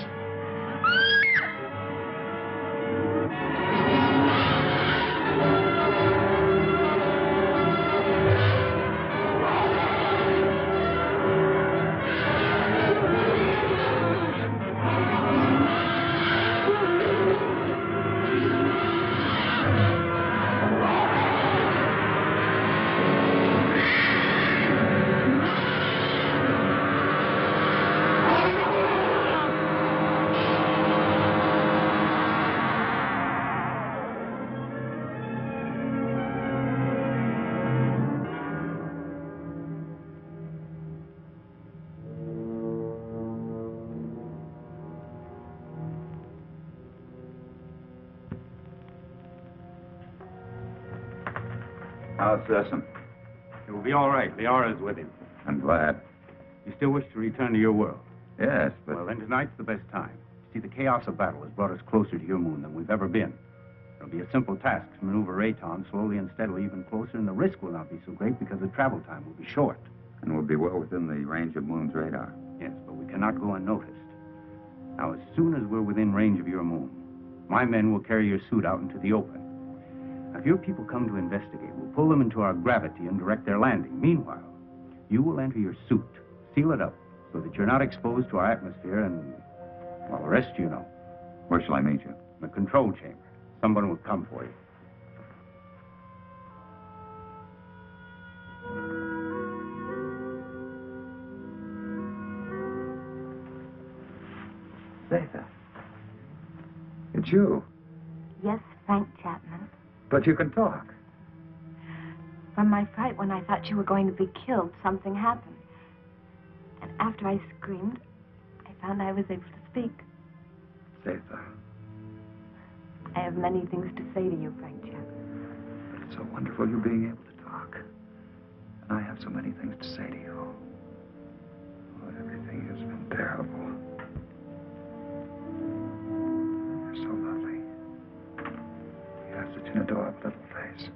How's Sesson? It will be all right. Liara's with him. I'm glad. You still wish to return to your world? Yes, but... Well, then tonight's the best time. See, the chaos of battle has brought us closer to your moon than we've ever been. It'll be a simple task to maneuver Rayton slowly and steadily even closer, and the risk will not be so great because the travel time will be short. And we'll be well within the range of Moon's radar. Yes, but we cannot go unnoticed. Now, as soon as we're within range of your moon, my men will carry your suit out into the open. Now, if your people come to investigate, we'll pull them into our gravity and direct their landing. Meanwhile, you will enter your suit, seal it up, so that you're not exposed to our atmosphere, and, well, the rest you know. Where shall I meet you? In the control chamber. Someone will come for you. Zeta. It's you. Yes, Frank Chapman. But you can talk. From my fright when I thought you were going to be killed, something happened. And after I screamed, I found I was able to speak. Zeta. I have many things to say to you, Frank Chapman. It's so wonderful you being able to talk. And I have so many things to say to you. Oh, everything has been terrible. You're so lovely. You have such an adorable little face.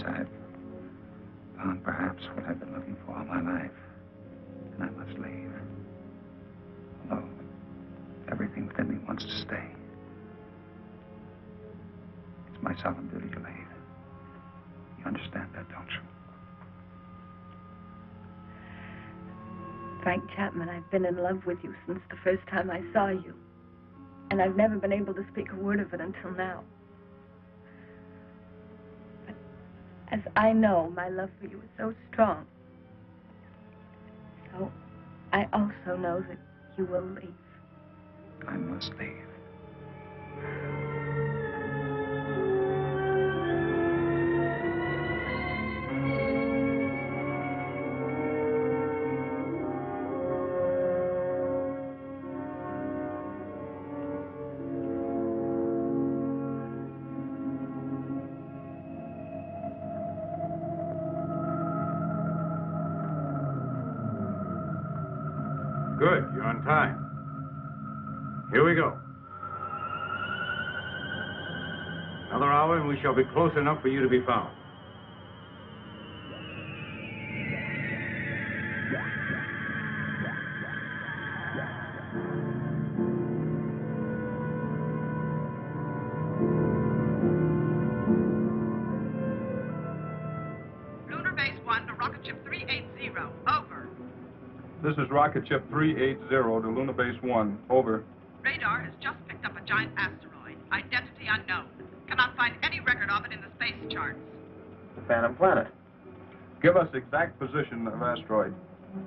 I've found perhaps what I've been looking for all my life. And I must leave. Although everything within me wants to stay. It's my solemn duty to leave. You understand that, don't you? Frank Chapman, I've been in love with you since the first time I saw you. And I've never been able to speak a word of it until now. As I know, my love for you is so strong. So, I also know that you will leave. I must leave. Good, you're on time. Here we go. Another hour and we shall be close enough for you to be found. Lunar Base 1 to Rocket Ship 380. Over. This is Rocket Ship 380 to Lunar Base 1. Over. Radar has just picked up a giant asteroid. Identity unknown. Cannot find any record of it in the space charts. The Phantom Planet. Give us exact position of asteroid.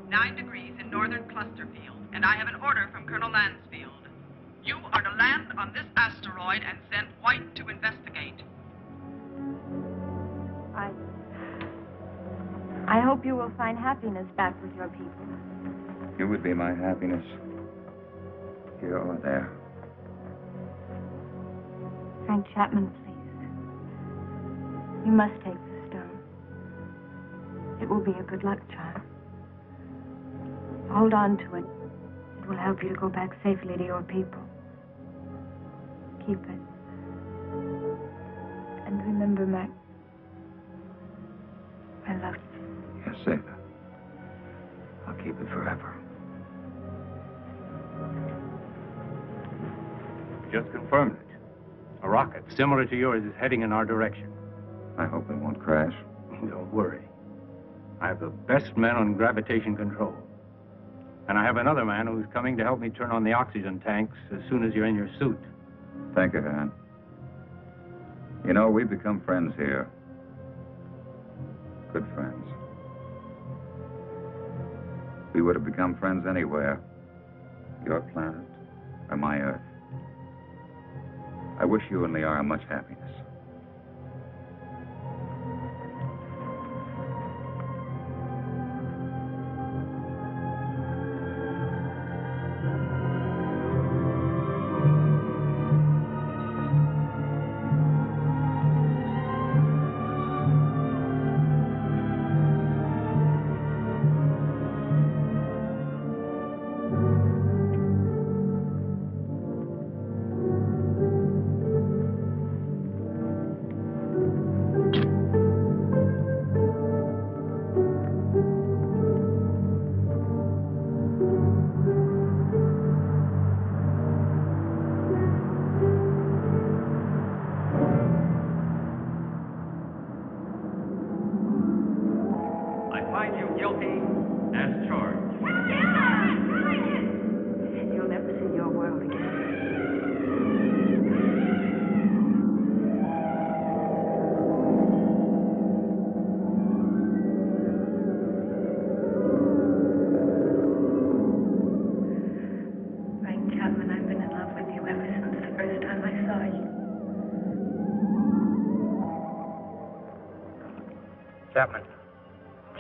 9 degrees in northern cluster field, and I have an order from Colonel Lansfield. You are to land on this asteroid and send White to investigate. I hope you will find happiness back with your people. You would be my happiness. Here or there. Frank Chapman, please. You must take the stone. It will be a good luck charm. Hold on to it. It will help you to go back safely to your people. Keep it. And remember, Mac, I love you. Yes, Zeta. I'll keep it forever. Just confirmed it. A rocket similar to yours is heading in our direction. I hope it won't crash. Don't worry. I have the best men on gravitation control. And I have another man who's coming to help me turn on the oxygen tanks as soon as you're in your suit. Thank you, Han. You know, we've become friends here. Good friends. We would have become friends anywhere. Your planet or my Earth. I wish you and Liara much happiness.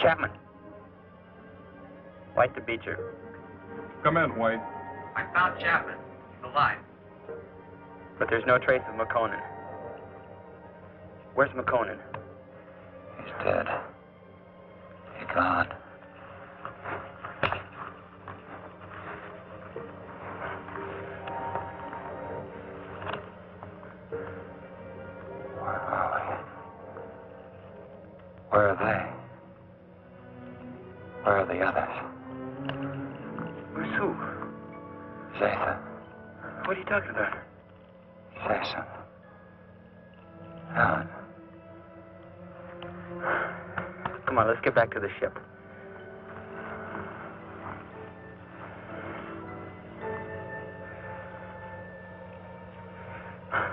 Chapman. White to Beecher. Come in, White. I found Chapman. He's alive. But there's no trace of McConan. Where's McConan? He's dead. He's gone. Where are we? Where are they? Where are the others? Where's who? Zeta. What are you talking about? Say something. Helen. Come on, let's get back to the ship.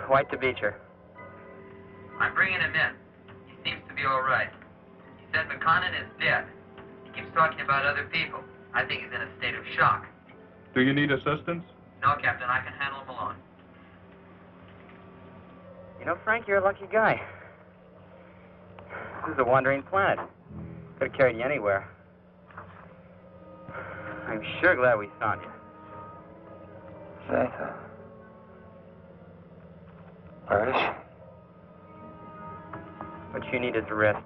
White to Beecher. I'm bringing him in. He seems to be all right. He said McConan is dead. He keeps talking about other people. I think he's in a state of shock. Do you need assistance? No, Captain, I can handle him alone. You know, Frank, you're a lucky guy. This is a wandering planet. Could have carried you anywhere. I'm sure glad we found you. Zeta. Where is she? What you need is a rest.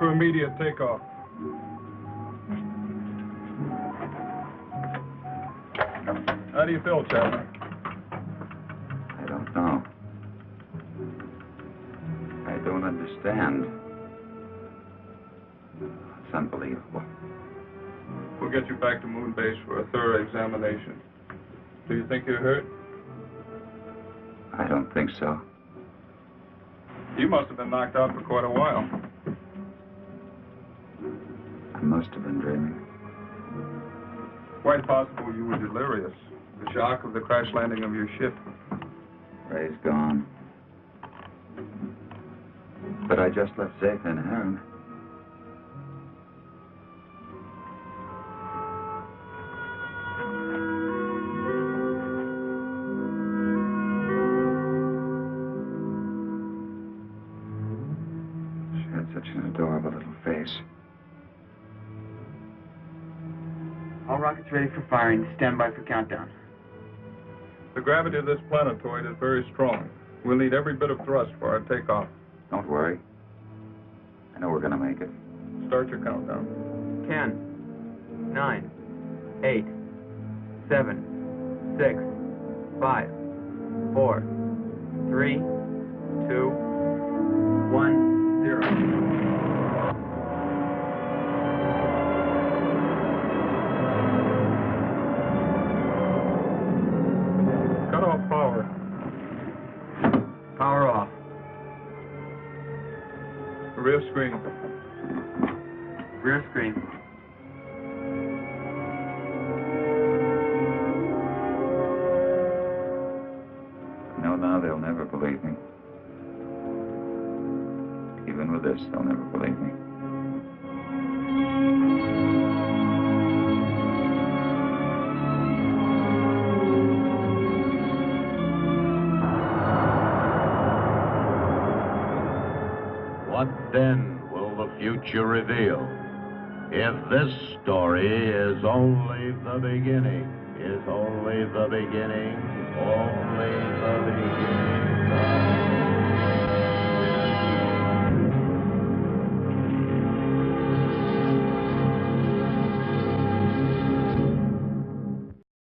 for immediate takeoff. How do you feel, Chapman? I don't know. I don't understand. It's unbelievable. We'll get you back to Moon Base for a thorough examination. Do you think you're hurt? I don't think so. You must have been knocked out for quite a while. I must have been dreaming. Quite possible you were delirious. The shock of the crash landing of your ship. Ray's gone. But I just left Zeta and Heron. She had such an adorable little face. All rockets ready for firing. Stand by for countdown. The gravity of this planetoid is very strong. We'll need every bit of thrust for our takeoff. Don't worry. I know we're gonna make it. Start your countdown. 10, 9, 8, 7, 6, 5, 4, 3, 2, 1, 0. Cut off power. Power off. Rear screen. Rear screen. No, now they'll never believe me. Even with this, they'll never believe me. What then will the future reveal? If this story is only the beginning, only the beginning.